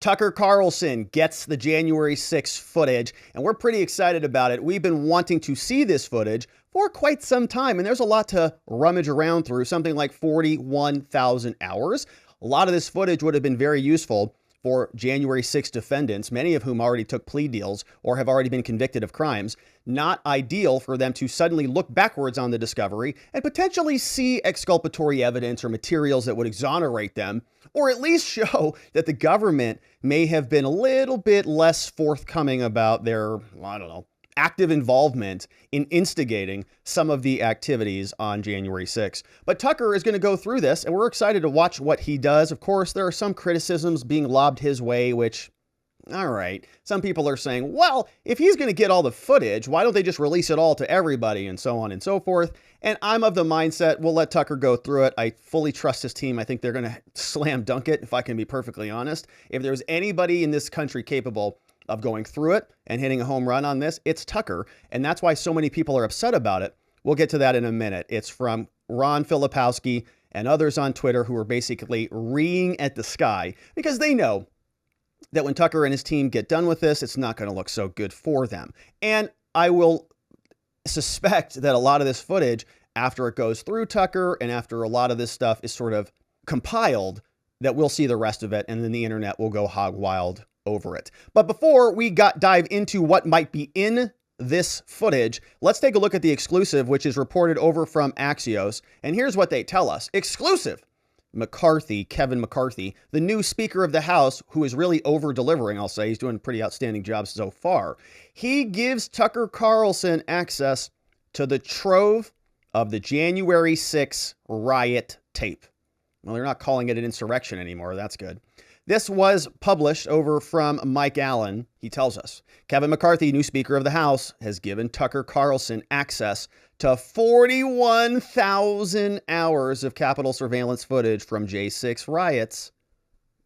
Tucker Carlson gets the January 6th footage, and we're pretty excited about it. We've been wanting to see this footage for quite some time, and there's a lot to rummage around through, something like 41,000 hours. A lot of this footage would have been very useful for January 6th defendants, many of whom already took plea deals or have already been convicted of crimes. Not ideal for them to suddenly look backwards on the discovery and potentially see exculpatory evidence or materials that would exonerate them, or at least show that the government may have been a little bit less forthcoming about their, active involvement in instigating some of the activities on January 6th. But Tucker is going to go through this, and we're excited to watch what he does. Of course, there are some criticisms being lobbed his way, which, all right, some people are saying, well, if he's going to get all the footage, why don't they just release it all to everybody, and so on and so forth. And I'm of the mindset, we'll let Tucker go through it. I fully trust his team. I think they're going to slam dunk it, if I can be perfectly honest. If there's anybody in this country capable of going through it and hitting a home run on this, it's Tucker. And that's why so many people are upset about it. We'll get to that in a minute. It's from Ron Filipowski and others on Twitter who are basically reeing at the sky because they know that when Tucker and his team get done with this, it's not going to look so good for them. And I will suspect that a lot of this footage, after it goes through Tucker and after a lot of this stuff is sort of compiled, that we'll see the rest of it and then the internet will go hog wild over it. But before we dive into what might be in this footage, let's take a look at the exclusive, which is reported over from Axios. And here's what they tell us. Exclusive. McCarthy, Kevin McCarthy, the new Speaker of the House, who is really over-delivering, I'll say. He's doing a pretty outstanding job so far. He gives Tucker Carlson access to the trove of the January 6th riot tape. Well, they're not calling it an insurrection anymore. That's good. This was published over from Mike Allen. He tells us, Kevin McCarthy, new Speaker of the House, has given Tucker Carlson access to 41,000 hours of Capitol surveillance footage from J6 riots,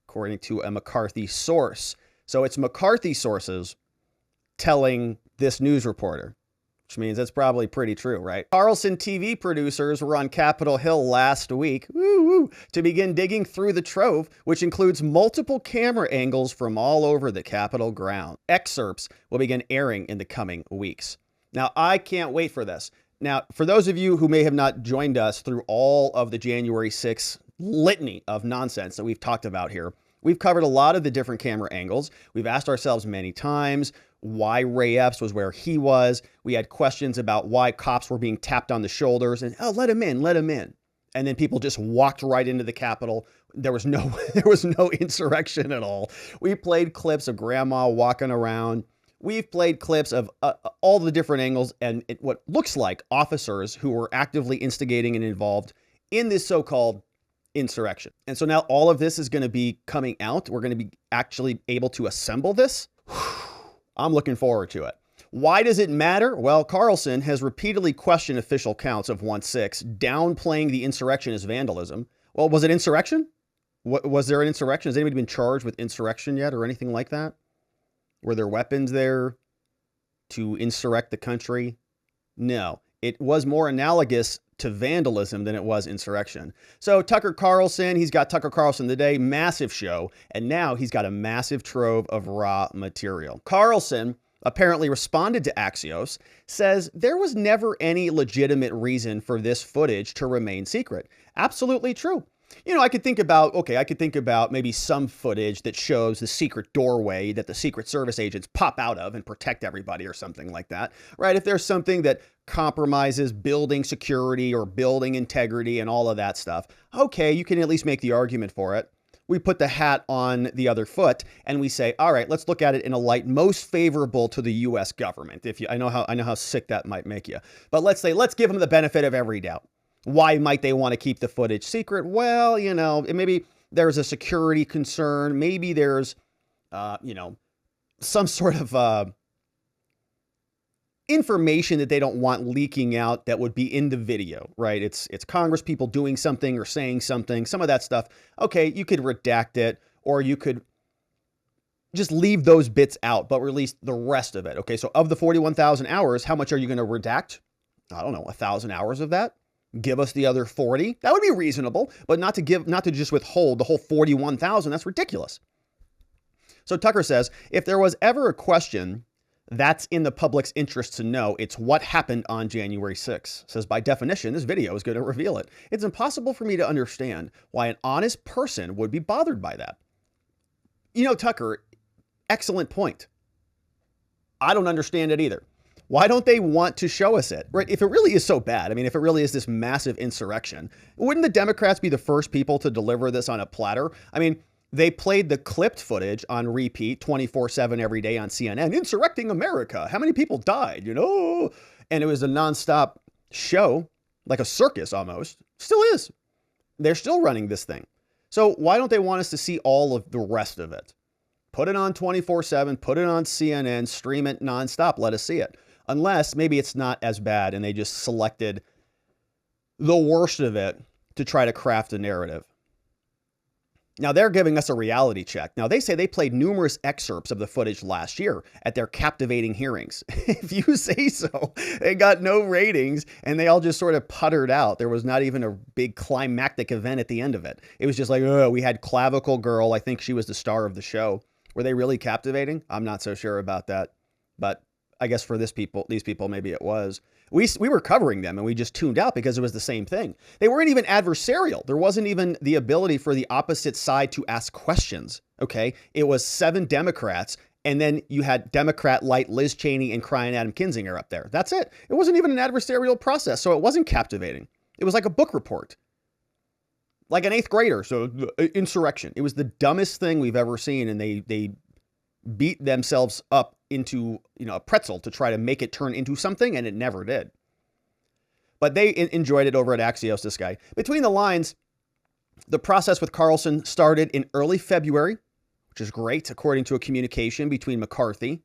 according to a McCarthy source. So it's McCarthy sources telling this news reporter, which means it's probably pretty true, right? Carlson TV producers were on Capitol Hill last week to begin digging through the trove, which includes multiple camera angles from all over the Capitol ground. Excerpts will begin airing in the coming weeks. Now, I can't wait for this. Now, for those of you who may have not joined us through all of the January 6th litany of nonsense that we've talked about here, we've covered a lot of the different camera angles. We've asked ourselves many times why Ray Epps was where he was. We had questions about why cops were being tapped on the shoulders and, oh, let him in, let him in. And then people just walked right into the Capitol. There was no insurrection at all. We played clips of grandma walking around. We've played clips of all the different angles and what looks like officers who were actively instigating and involved in this so-called insurrection. And so now all of this is going to be coming out. We're going to be actually able to assemble this. I'm looking forward to it. Why does it matter? Well, Carlson has repeatedly questioned official counts of 1-6, downplaying the insurrection as vandalism. Well, was it insurrection? Was there an insurrection? Has anybody been charged with insurrection yet or anything like that? Were there weapons there to insurrect the country? No, it was more analogous to vandalism than it was insurrection. So Tucker Carlson, he's got Tucker Carlson Today, massive show, and now he's got a massive trove of raw material. Carlson apparently responded to Axios, says there was never any legitimate reason for this footage to remain secret. Absolutely true. You know, I could think about maybe some footage that shows the secret doorway that the Secret Service agents pop out of and protect everybody or something like that, right? If there's something that compromises building security or building integrity and all of that stuff, okay, you can at least make the argument for it. We put the hat on the other foot and we say, all right, let's look at it in a light most favorable to the U.S. government. I know how sick that might make you, but let's give them the benefit of every doubt. Why might they want to keep the footage secret? Well, you know, maybe there's a security concern. Maybe there's, some sort of information that they don't want leaking out that would be in the video, right? It's Congress people doing something or saying something, some of that stuff. Okay, you could redact it or you could just leave those bits out, but release the rest of it. Okay, so of the 41,000 hours, how much are you going to redact? I don't know, 1,000 hours of that? Give us the other 40. That would be reasonable, but not to just withhold the whole 41,000. That's ridiculous. So Tucker says, if there was ever a question that's in the public's interest to know, it's what happened on January 6th. Says, by definition, this video is going to reveal it. It's impossible for me to understand why an honest person would be bothered by that. You know, Tucker, excellent point. I don't understand it either. Why don't they want to show us it? Right? If it really is so bad, I mean, if it really is this massive insurrection, wouldn't the Democrats be the first people to deliver this on a platter? I mean, they played the clipped footage on repeat 24/7 every day on CNN. Insurrecting America. How many people died, you know? And it was a nonstop show, like a circus almost. Still is. They're still running this thing. So why don't they want us to see all of the rest of it? Put it on 24/7, put it on CNN, stream it nonstop, let us see it. Unless maybe it's not as bad and they just selected the worst of it to try to craft a narrative. Now they're giving us a reality check. Now they say they played numerous excerpts of the footage last year at their captivating hearings. If you say so, they got no ratings and they all just sort of puttered out. There was not even a big climactic event at the end of it. It was just like, oh, we had Clavicle Girl. I think she was the star of the show. Were they really captivating? I'm not so sure about that, but I guess for these people, maybe it was. We were covering them and we just tuned out because it was the same thing. They weren't even adversarial. There wasn't even the ability for the opposite side to ask questions. Okay. It was 7 Democrats. And then you had Democrat light Liz Cheney and crying Adam Kinzinger up there. That's it. It wasn't even an adversarial process. So it wasn't captivating. It was like a book report, like an 8th grader. So insurrection. It was the dumbest thing we've ever seen. And they beat themselves up into, a pretzel to try to make it turn into something, and it never did. But they enjoyed it over at Axios, this guy. Between the lines, the process with Carlson started in early February, which is great, according to a communication between McCarthy.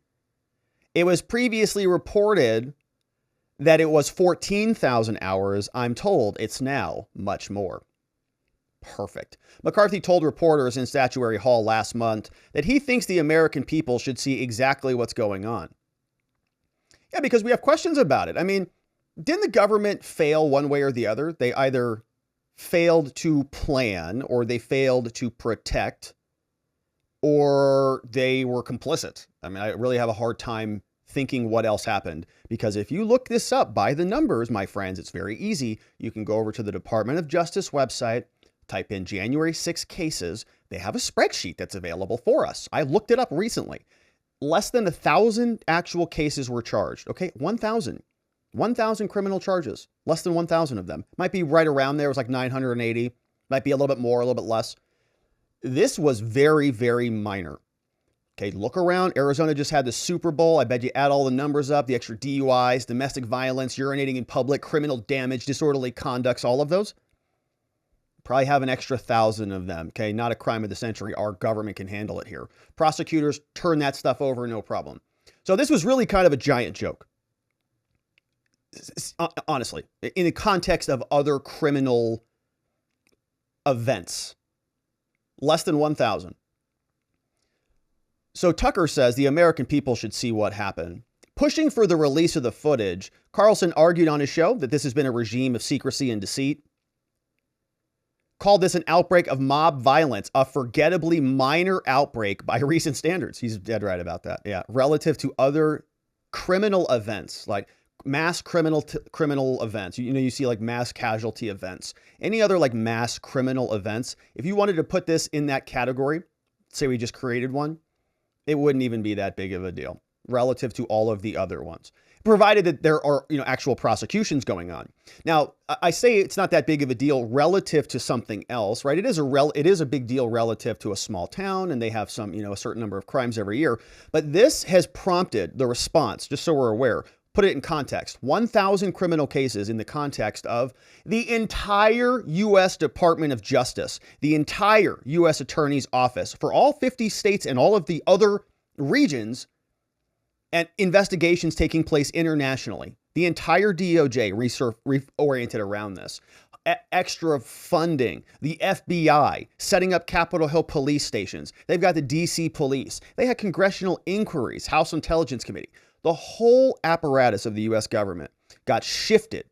It was previously reported that it was 14,000 hours. I'm told it's now much more. Perfect. McCarthy told reporters in Statuary Hall last month that he thinks the American people should see exactly what's going on. Yeah, because we have questions about it. I mean, didn't the government fail one way or the other? They either failed to plan or they failed to protect or they were complicit. I mean, I really have a hard time thinking what else happened, because if you look this up by the numbers, my friends, it's very easy. You can go over to the Department of Justice website, type in January 6 cases. They have a spreadsheet that's available for us. I looked it up recently. Less than 1,000 actual cases were charged. Okay, 1,000 criminal charges. Less than 1,000 of them. Might be right around there. It was like 980. Might be a little bit more, a little bit less. This was very, very minor. Okay, look around. Arizona just had the Super Bowl. I bet you add all the numbers up, the extra DUIs, domestic violence, urinating in public, criminal damage, disorderly conducts, all of those. Probably have an extra 1,000 of them. Okay, not a crime of the century. Our government can handle it here. Prosecutors turn that stuff over, no problem. So this was really kind of a giant joke. Honestly, in the context of other criminal events, less than 1,000. So Tucker says the American people should see what happened. Pushing for the release of the footage, Carlson argued on his show that this has been a regime of secrecy and deceit. Called this an outbreak of mob violence, a forgettably minor outbreak by recent standards. He's dead right about that. Yeah. Relative to other criminal events, like mass criminal events. You see like mass casualty events, any other like mass criminal events. If you wanted to put this in that category, say we just created one, it wouldn't even be that big of a deal relative to all of the other ones, provided that there are, actual prosecutions going on. Now, I say it's not that big of a deal relative to something else, right? It is a big deal relative to a small town, and they have some, a certain number of crimes every year. But this has prompted the response, just so we're aware. Put it in context. 1,000 criminal cases in the context of the entire U.S. Department of Justice, the entire U.S. Attorney's Office for all 50 states and all of the other regions, and investigations taking place internationally. The entire DOJ reoriented around this. Extra funding, the FBI, setting up Capitol Hill police stations. They've got the DC police. They had congressional inquiries, House Intelligence Committee. The whole apparatus of the U.S. government got shifted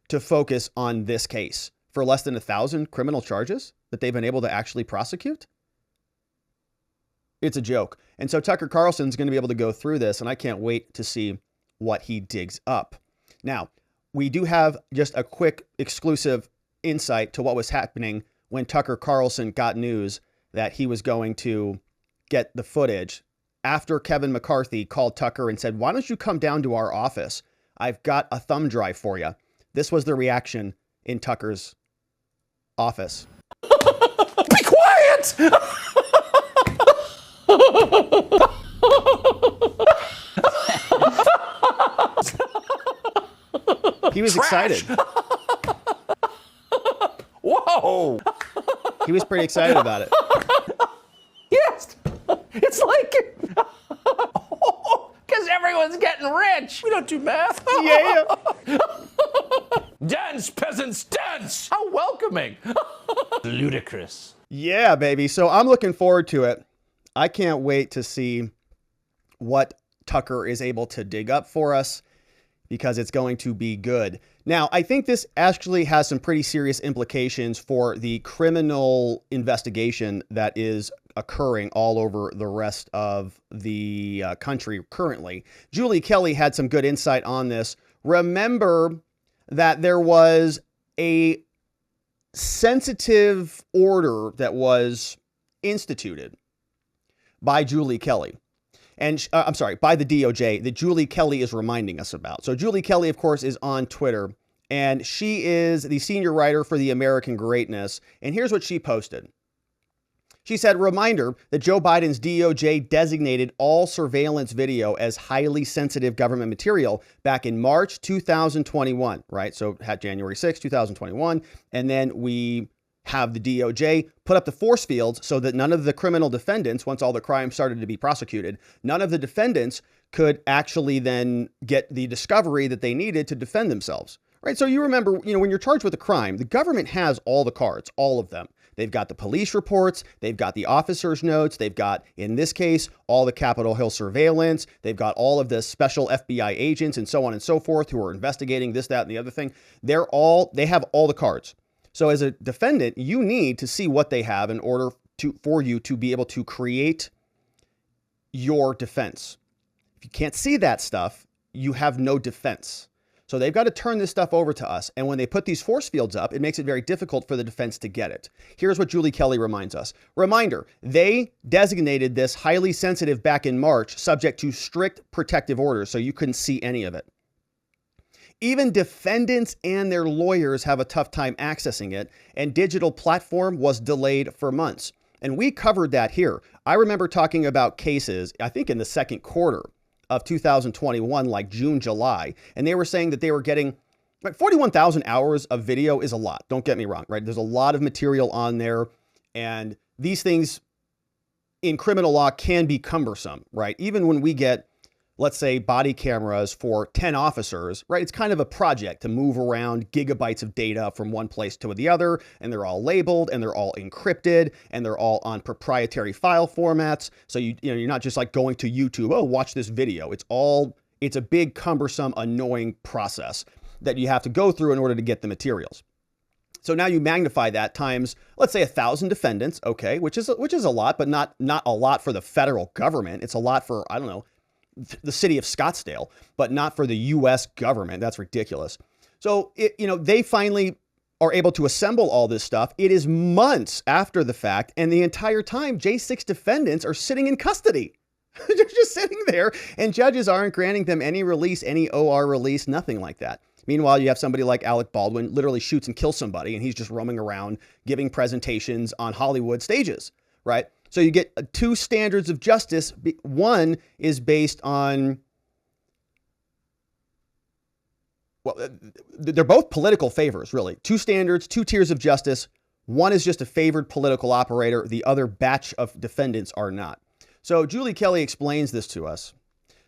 to focus on this case for less than 1,000 criminal charges that they've been able to actually prosecute. It's a joke. And so Tucker Carlson's going to be able to go through this, and I can't wait to see what he digs up. Now, we do have just a quick exclusive insight to what was happening when Tucker Carlson got news that he was going to get the footage after Kevin McCarthy called Tucker and said, "Why don't you come down to our office? I've got a thumb drive for you." This was the reaction in Tucker's office. Be quiet! He was excited. Whoa! He was pretty excited about it. Yes! It's like... Because everyone's getting rich. We don't do math. Yeah. Dance, peasants, dance! How welcoming. Ludicrous. Yeah, baby. So I'm looking forward to it. I can't wait to see what Tucker is able to dig up for us, because it's going to be good. Now, I think this actually has some pretty serious implications for the criminal investigation that is occurring all over the rest of the country currently. Julie Kelly had some good insight on this. Remember that there was a sensitive order that was instituted by Julie Kelly. And by the DOJ, that Julie Kelly is reminding us about. So Julie Kelly, of course, is on Twitter, and she is the senior writer for the American Greatness. And here's what she posted. She said, "Reminder that Joe Biden's DOJ designated all surveillance video as highly sensitive government material back in March 2021, right? So had January 6, 2021. And then we have the DOJ put up the force fields so that none of the criminal defendants, once all the crimes started to be prosecuted, none of the defendants could actually then get the discovery that they needed to defend themselves, right? So you remember, when you're charged with a crime, the government has all the cards, all of them. They've got the police reports, they've got the officer's notes, they've got, in this case, all the Capitol Hill surveillance, they've got all of the special FBI agents and so on and so forth who are investigating this, that, and the other thing. They have all the cards. So as a defendant, you need to see what they have in order for you to be able to create your defense. If you can't see that stuff, you have no defense. So they've got to turn this stuff over to us. And when they put these force fields up, it makes it very difficult for the defense to get it. Here's what Julie Kelly reminds us. Reminder, they designated this highly sensitive back in March, subject to strict protective orders, so you couldn't see any of it. Even defendants and their lawyers have a tough time accessing it, and digital platform was delayed for months. And we covered that here. I remember talking about cases, I think in the second quarter of 2021, like June, July, and they were saying that they were getting 41,000 hours of video is a lot. Don't get me wrong, right? There's a lot of material on there, and these things in criminal law can be cumbersome, right? Even when we get, let's say, body cameras for 10 officers, right? It's kind of a project to move around gigabytes of data from one place to the other, and they're all labeled, and they're all encrypted, and they're all on proprietary file formats. So you're not just like going to YouTube, oh, watch this video. It's a big, cumbersome, annoying process that you have to go through in order to get the materials. So now you magnify that times, let's say 1,000 defendants, okay, which is a lot, but not a lot for the federal government. It's a lot for, I don't know, the city of Scottsdale, but not for the U.S. government. That's ridiculous. So, they finally are able to assemble all this stuff. It is months after the fact, and the entire time, J6 defendants are sitting in custody. They're just sitting there, and judges aren't granting them any release, any OR release, nothing like that. Meanwhile, you have somebody like Alec Baldwin literally shoots and kills somebody, and he's just roaming around giving presentations on Hollywood stages, right? So you get two standards of justice. One is based on, well, they're both political favors, really. Two standards, two tiers of justice. One is just a favored political operator. The other batch of defendants are not. So Julie Kelly explains this to us.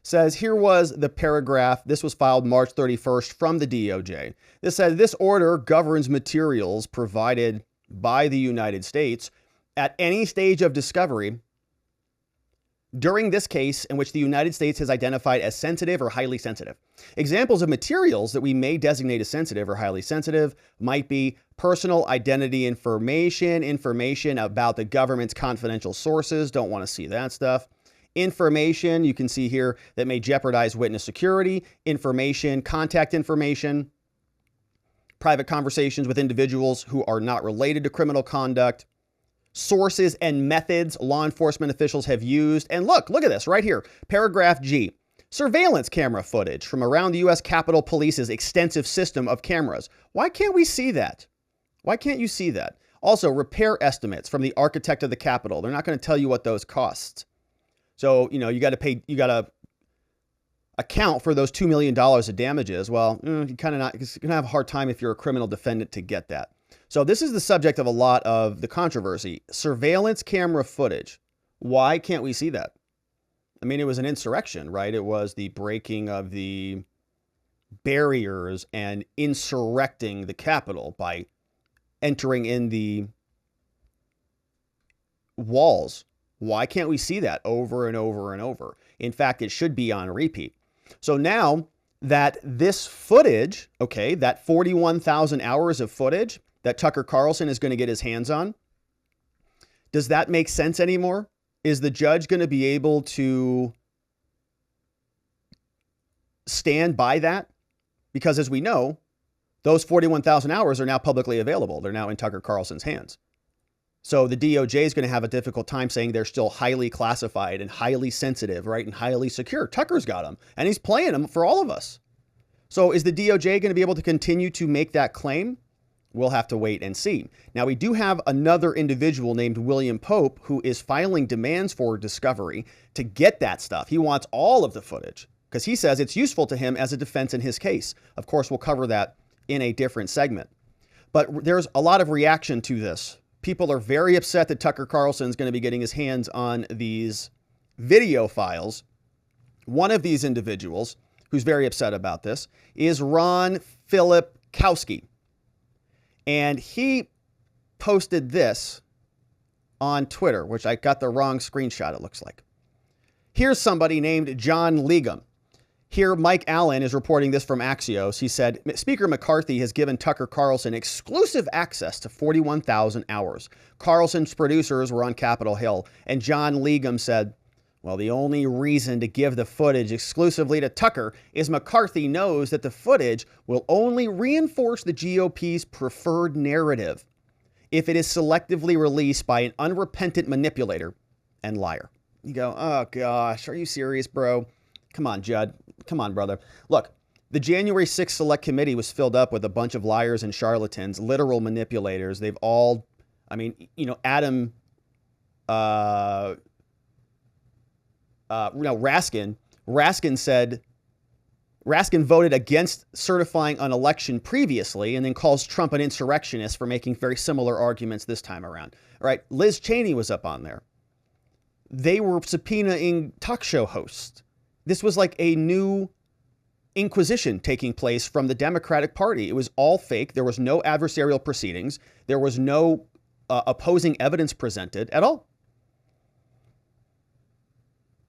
Says, here was the paragraph. This was filed March 31st from the DOJ. This said, this order governs materials provided by the United States at any stage of discovery during this case in which the United States has identified as sensitive or highly sensitive. Examples of materials that we may designate as sensitive or highly sensitive might be personal identity information, information about the government's confidential sources, don't want to see that stuff. Information, you can see here, that may jeopardize witness security, information, contact information, private conversations with individuals who are not related to criminal conduct, sources and methods law enforcement officials have used. And look at this right here. Paragraph G, surveillance camera footage from around the U.S. Capitol Police's extensive system of cameras. Why can't we see that? Why can't you see that? Also, repair estimates from the architect of the Capitol. They're not going to tell you what those cost. So, you got to account for those $2 million of damages. Well, you're going to have a hard time if you're a criminal defendant to get that. So this is the subject of a lot of the controversy. Surveillance camera footage. Why can't we see that? I mean, it was an insurrection, right? It was the breaking of the barriers and insurrecting the Capitol by entering in the walls. Why can't we see that over and over and over? In fact, it should be on repeat. So now that this footage, okay, that 41,000 hours of footage that Tucker Carlson is going to get his hands on, does that make sense anymore? Is the judge going to be able to stand by that? Because as we know, those 41,000 hours are now publicly available. They're now in Tucker Carlson's hands. So the DOJ is going to have a difficult time saying they're still highly classified and highly sensitive, right? And highly secure. Tucker's got them and he's playing them for all of us. So is the DOJ going to be able to continue to make that claim? We'll have to wait and see. Now, we do have another individual named William Pope who is filing demands for discovery to get that stuff. He wants all of the footage because he says it's useful to him as a defense in his case. Of course, we'll cover that in a different segment. But there's a lot of reaction to this. People are very upset that Tucker Carlson is going to be getting his hands on these video files. One of these individuals who's very upset about this is Ron Filipkowski. And he posted this on Twitter, which I got the wrong screenshot, it looks like. Here's somebody named John Legum. Here, Mike Allen is reporting this from Axios. He said, Speaker McCarthy has given Tucker Carlson exclusive access to 41,000 hours. Carlson's producers were on Capitol Hill, and John Legum said, well, the only reason to give the footage exclusively to Tucker is McCarthy knows that the footage will only reinforce the GOP's preferred narrative if it is selectively released by an unrepentant manipulator and liar. You go, oh gosh, are you serious, bro? Come on, Judd. Come on, brother. Look, the January 6th Select Committee was filled up with a bunch of liars and charlatans, literal manipulators. They've all, Adam, Raskin voted against certifying an election previously and then calls Trump an insurrectionist for making very similar arguments this time around. All right, Liz Cheney was up on there. They were subpoenaing talk show hosts. This was like a new inquisition taking place from the Democratic Party. It was all fake. There was no adversarial proceedings. There was no opposing evidence presented at all.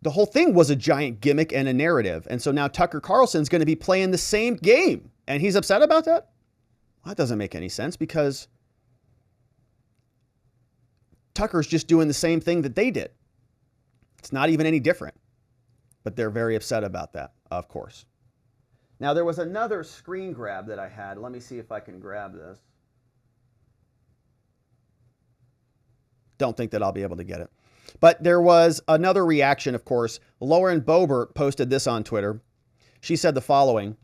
The whole thing was a giant gimmick and a narrative. And so now Tucker Carlson's going to be playing the same game. And he's upset about that? Well, that doesn't make any sense because Tucker's just doing the same thing that they did. It's not even any different. But they're very upset about that, of course. Now, there was another screen grab that I had. Let me see if I can grab this. Don't think that I'll be able to get it. But there was another reaction, of course. Lauren Boebert posted this on Twitter. She said the following: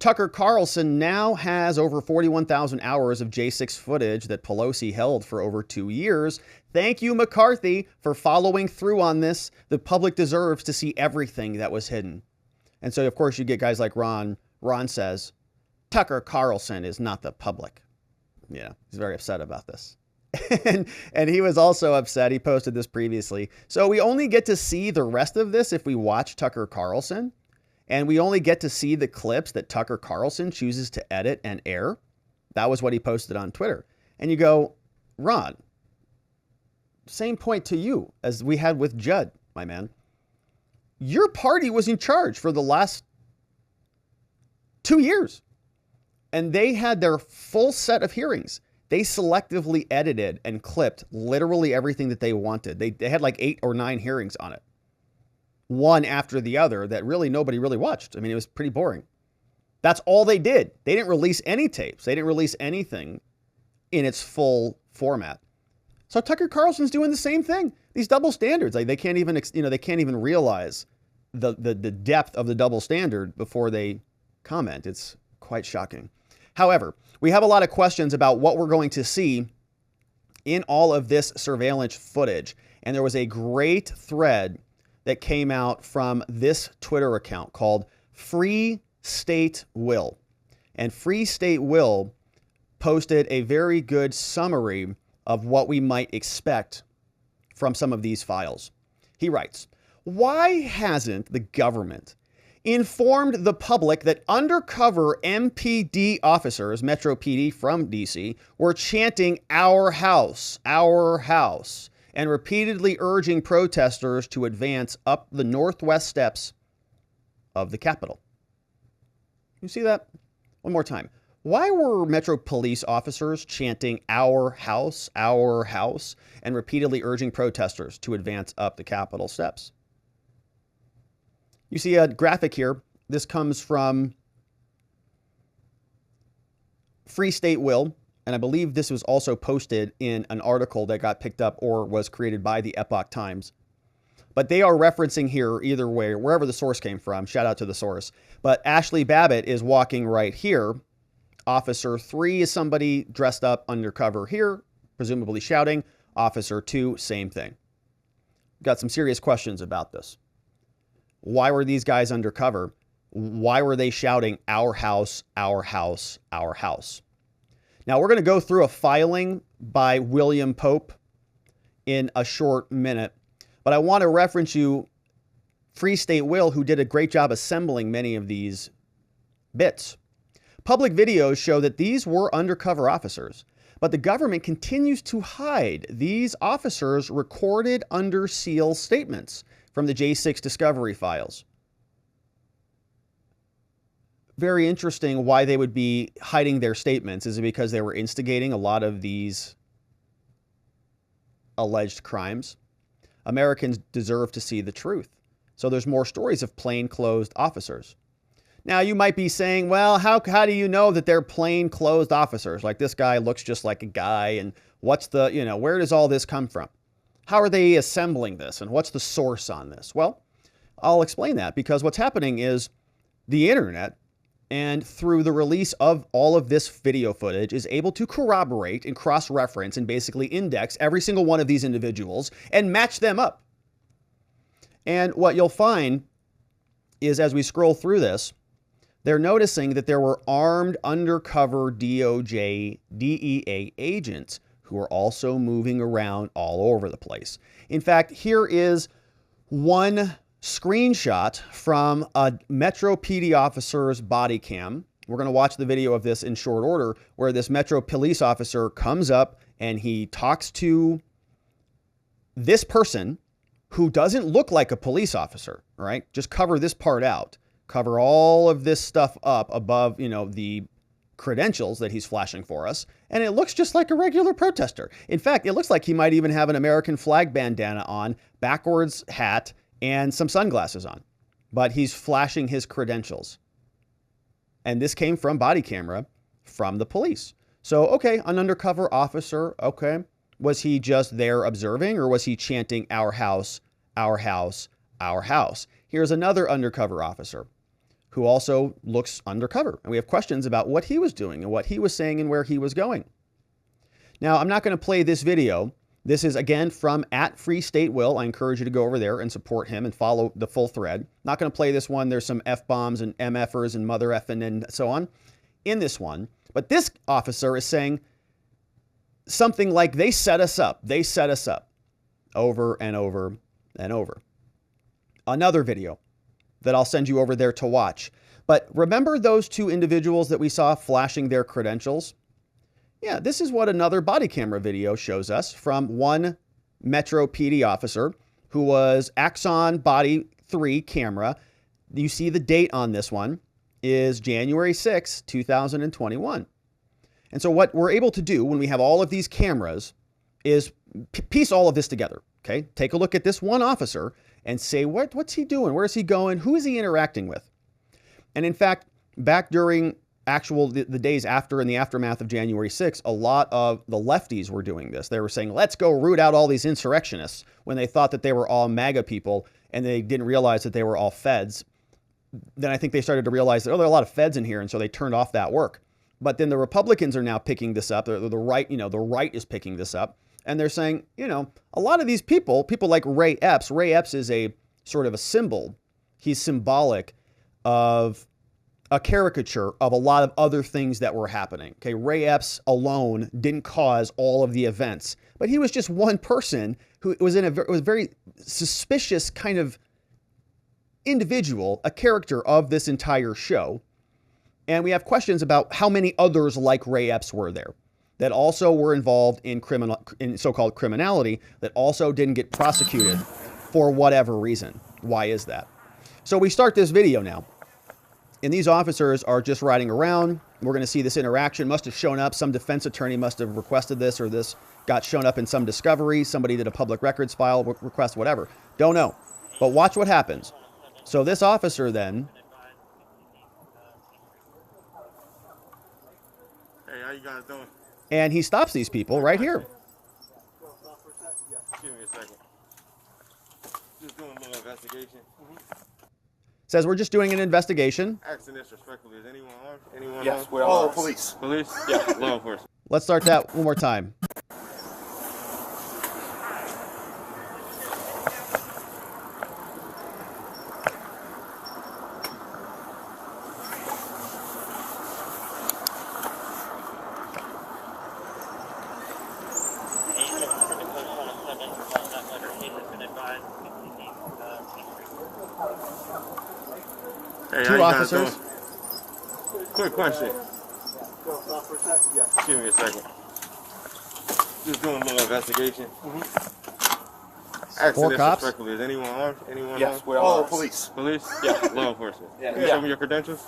Tucker Carlson now has over 41,000 hours of J6 footage that Pelosi held for over 2 years. Thank you, McCarthy, for following through on this. The public deserves to see everything that was hidden. And so, of course, you get guys like Ron. Ron says, Tucker Carlson is not the public. Yeah, he's very upset about this. and he was also upset. He posted this previously. So we only get to see the rest of this if we watch Tucker Carlson. And we only get to see the clips that Tucker Carlson chooses to edit and air. That was what he posted on Twitter. And you go, Ron, same point to you as we had with Judd, my man. your party was in charge for the last 2 years. And they had their full set of hearings. They selectively edited and clipped literally everything that they wanted. They had like 8 or 9 hearings on it, one after the other, that really nobody really watched. I mean, it was pretty boring. That's all they did. They didn't release any tapes. They didn't release anything in its full format. So Tucker Carlson's doing the same thing. These double standards, like they can't even, they can't even realize the depth of the double standard before they comment. It's quite shocking. However, we have a lot of questions about what we're going to see in all of this surveillance footage. And there was a great thread that came out from this Twitter account called Free State Will. And Free State Will posted a very good summary of what we might expect from some of these files. He writes, "Why hasn't the government informed the public that undercover MPD officers, Metro PD from DC, were chanting 'Our house, our house,' and repeatedly urging protesters to advance up the northwest steps of the Capitol?" You see that? One more time. Why were Metro police officers chanting our house, and repeatedly urging protesters to advance up the Capitol steps? You see a graphic here. This comes from Free State Will, and I believe this was also posted in an article that got picked up or was created by the Epoch Times. But they are referencing here either way, wherever the source came from. Shout out to the source. But Ashley Babbitt is walking right here. Officer 3 is somebody dressed up undercover here, presumably shouting. Officer 2, same thing. Got some serious questions about this. Why were these guys undercover? Why were they shouting, "Our house, our house, our house"? Now, we're going to go through a filing by William Pope in a short minute, but I want to reference you Free State Will, who did a great job assembling many of these bits. Public videos show that these were undercover officers, but the government continues to hide these officers' recorded under seal statements from the J6 discovery files. Very interesting why they would be hiding their statements. Is it because they were instigating a lot of these alleged crimes? Americans deserve to see the truth. So there's more stories of plainclothes officers. Now, you might be saying, well, how do you know that they're plainclothes officers? Like, this guy looks just like a guy, and what's the, where does all this come from? How are they assembling this, and what's the source on this? Well, I'll explain that, because what's happening is the internet, and through the release of all of this video footage, is able to corroborate and cross-reference and basically index every single one of these individuals and match them up. And what you'll find is, as we scroll through this, they're noticing that there were armed undercover DOJ, DEA agents who are also moving around all over the place. In fact, here is one screenshot from a Metro PD officer's body cam. We're going to watch the video of this in short order, where this Metro police officer comes up and he talks to this person who doesn't look like a police officer, all right? Just cover this part out. Cover all of this stuff up above, the credentials that he's flashing for us, and it looks just like a regular protester. In fact, it looks like he might even have an American flag bandana on, backwards hat, and some sunglasses on. But he's flashing his credentials. And this came from body camera from the police. So, okay, an undercover officer, okay. Was he just there observing, or was he chanting, "Our house, our house, our house"? Here's another undercover officer who also looks undercover. And we have questions about what he was doing and what he was saying and where he was going. Now, I'm not going to play this video. This is, again, from @FreeStateWill. I encourage you to go over there and support him and follow the full thread. Not going to play this one. There's some F-bombs and MFers and mother effing and so on in this one. But this officer is saying something like, "They set us up. They set us up," over and over and over. Another video that I'll send you over there to watch. But remember those two individuals that we saw flashing their credentials? Yeah, this is what another body camera video shows us from one Metro PD officer who was Axon Body 3 camera. You see the date on this one is January 6, 2021. And so what we're able to do when we have all of these cameras is piece all of this together, okay? Take a look at this one officer and say, what's he doing? Where is he going? Who is he interacting with? And in fact, back during the days after in the aftermath of January 6th, a lot of the lefties were doing this. They were saying, let's go root out all these insurrectionists when they thought that they were all MAGA people and they didn't realize that they were all feds. Then I think they started to realize that, oh, there are a lot of feds in here. And so they turned off that work. But then the Republicans are now picking this up. The right, the right is picking this up. And they're saying, a lot of these people like Ray Epps is a sort of a symbol. He's symbolic of a caricature of a lot of other things that were happening. Okay, Ray Epps alone didn't cause all of the events, but he was just one person who was was a very suspicious kind of individual, a character of this entire show. And we have questions about how many others like Ray Epps were there that also were involved in so-called criminality that also didn't get prosecuted for whatever reason. Why is that? So we start this video now. And these officers are just riding around. We're going to see this interaction must have shown up. Some defense attorney must have requested this, or this got shown up in some discovery. Somebody did a public records file request, whatever. Don't know. But watch what happens. So this officer then... Hey, how you guys doing? And he stops these people right here. Give me a second. Just doing a little investigation. Says we're just doing an investigation. Asking this respectfully. Is anyone armed? Anyone Yes, armed? we're all police. Police? Yeah. Law enforcement. Let's start that one more time. Hey, Two officers. Quick question. Give me a second. Just doing a little investigation. Asking Four this cops. respectfully. Is anyone armed? Anyone Yes, armed? we're all police. Police? Yeah. Law enforcement. Yeah. Can you show me your credentials?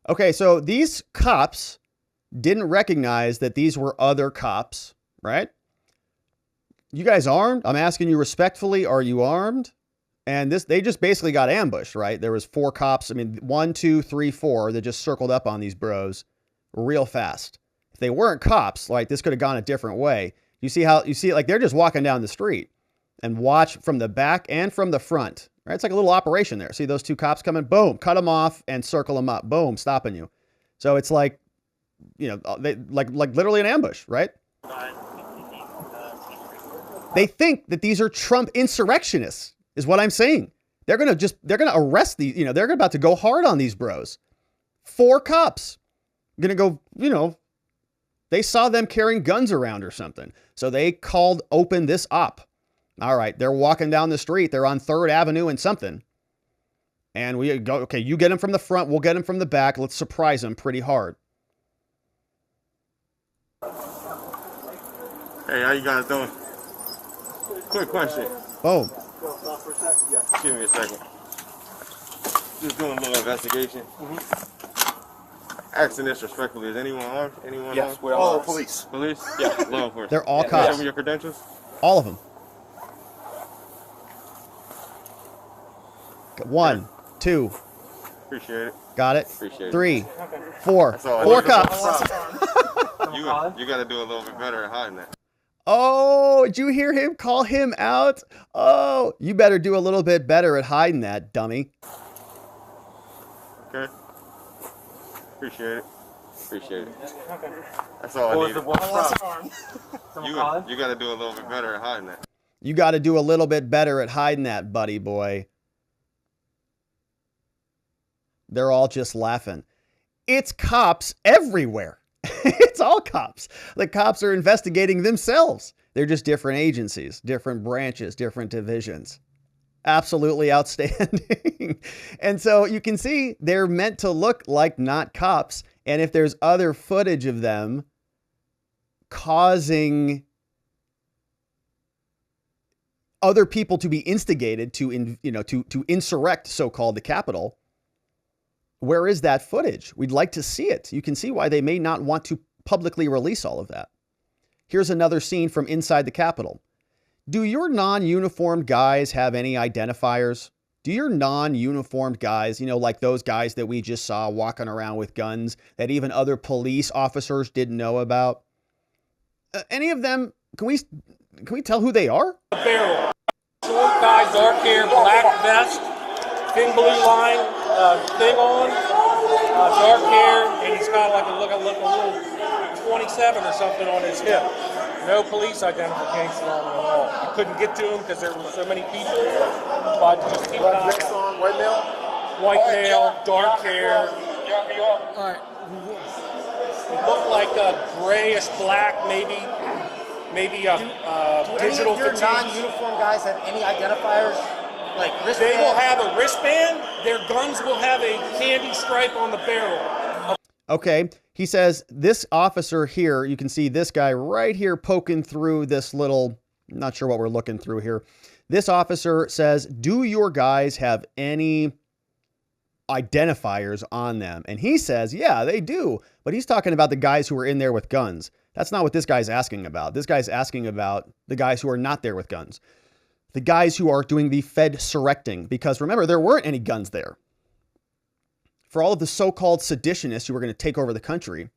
Okay, so these cops didn't recognize that these were other cops, right? You guys armed? I'm asking you respectfully, are you armed? And they just basically got ambushed, right? There was 4 cops. I mean, 1, 2, 3, 4 that just circled up on these bros real fast. If they weren't cops, like this could have gone a different way. You see like they're just walking down the street and watch from the back and from the front, right? It's like a little operation there. See those 2 cops coming, boom, cut them off and circle them up, boom, stopping you. So it's like, they like literally an ambush, right? They think that these are Trump insurrectionists. Is what I'm saying. They're going to arrest these, they're about to go hard on these bros. 4 cops going to go, they saw them carrying guns around or something. So they called open this op. All right. They're walking down the street. They're on 3rd Avenue and something. And we go, okay, you get them from the front. We'll get them from the back. Let's surprise them pretty hard. Hey, how you guys doing? Quick question. Boom. Give me a second. Just doing a little investigation. Asking this respectfully. Is anyone armed? Anyone Yes, armed? we're all police. Police? Yeah. Law enforcement. They're all Can you cops. show me your credentials? All of them. 1, 2. Appreciate it. Got it. Appreciate it. 3, 4. That's all I 4 need. cops. You got to do a little bit better at hiding that. Oh, did you hear him call him out? Oh, you better do a little bit better at hiding that, dummy. Okay. Appreciate it. Appreciate it. That's all I need. You got to do a little bit better at hiding that. You got to do a little bit better at hiding that, buddy boy. They're all just laughing. It's cops everywhere. It's all cops. The cops are investigating themselves. They're just different agencies, different branches, different divisions. Absolutely outstanding. And so you can see they're meant to look like not cops. And if there's other footage of them causing other people to be instigated to, to insurrect, so-called, the Capitol. Where is that footage? We'd like to see it. You can see why they may not want to publicly release all of that. Here's another scene from inside the Capitol. Do your non-uniformed guys have any identifiers? Do your non-uniformed guys, like those guys that we just saw walking around with guns that even other police officers didn't know about? Any of them, can we tell who they are? Barrel. Short guy, dark hair, black vest, thin blue line thing on, dark hair, and he's got like a little 27 or something on his hip. No police identification on him at all. I couldn't get to him because there were so many people. But just keep an eye on. White male? White male, dark hair. All right. It looked like a grayish black, maybe a digital Do any of your fatigue. non-uniform guys have any identifiers? Like wristband? They will have a wristband. Their guns will have a candy stripe on the barrel. Okay. He says this officer here, you can see this guy right here poking through this little, I'm not sure what we're looking through here. This officer says, do your guys have any identifiers on them? And he says, yeah, they do. But he's talking about the guys who are in there with guns. That's not what this guy's asking about. This guy's asking about the guys who are not there with guns. The guys who are doing the Fed-surrecting. Because remember, there weren't any guns there. For all of the so-called seditionists who were going to take over the country,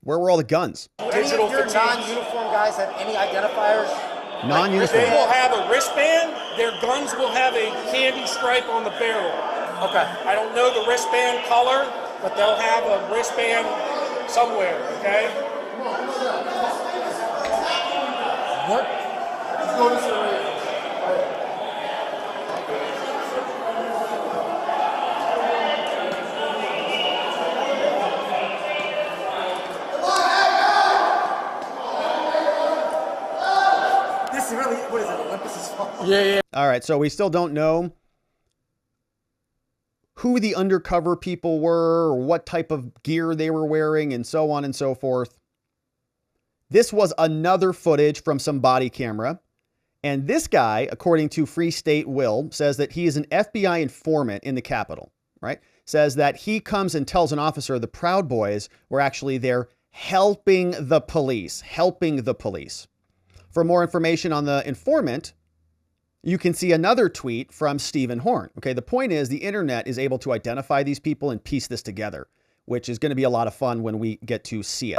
where were all the guns? Do any of your non-uniform guys have any identifiers? Non-uniform. They will have a wristband. Their guns will have a candy stripe on the barrel. Okay. I don't know the wristband color, but they'll have a wristband somewhere, okay? What? This is really, what is it, Olympus's fault? Yeah. All right, so we still don't know who the undercover people were or what type of gear they were wearing and so on and so forth. This was another footage from some body camera. And this guy, according to Free State Will, says that he is an FBI informant in the Capitol, right? Says that he comes and tells an officer the Proud Boys were actually there helping the police. For more information on the informant, you can see another tweet from Stephen Horn. Okay, the point is the internet is able to identify these people and piece this together, which is going to be a lot of fun when we get to see it.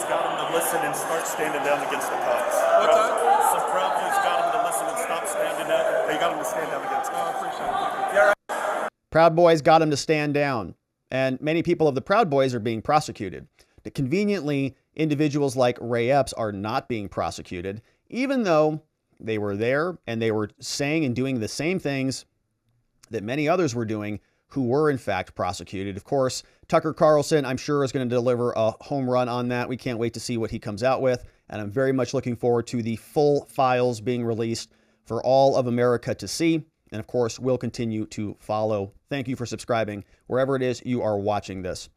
Got him to listen and start standing down against the cops. What's that? Some Proud Boys got him to listen and stop standing down. They got him to stand down against the cops. Appreciate it. Proud Boys got him to stand down. And many people of the Proud Boys are being prosecuted. Conveniently, individuals like Ray Epps are not being prosecuted, even though they were there and they were saying and doing the same things that many others were doing who were in fact prosecuted. Of course, Tucker Carlson, I'm sure, is going to deliver a home run on that. We can't wait to see what he comes out with. And I'm very much looking forward to the full files being released for all of America to see. And of course, we'll continue to follow. Thank you for subscribing wherever it is you are watching this.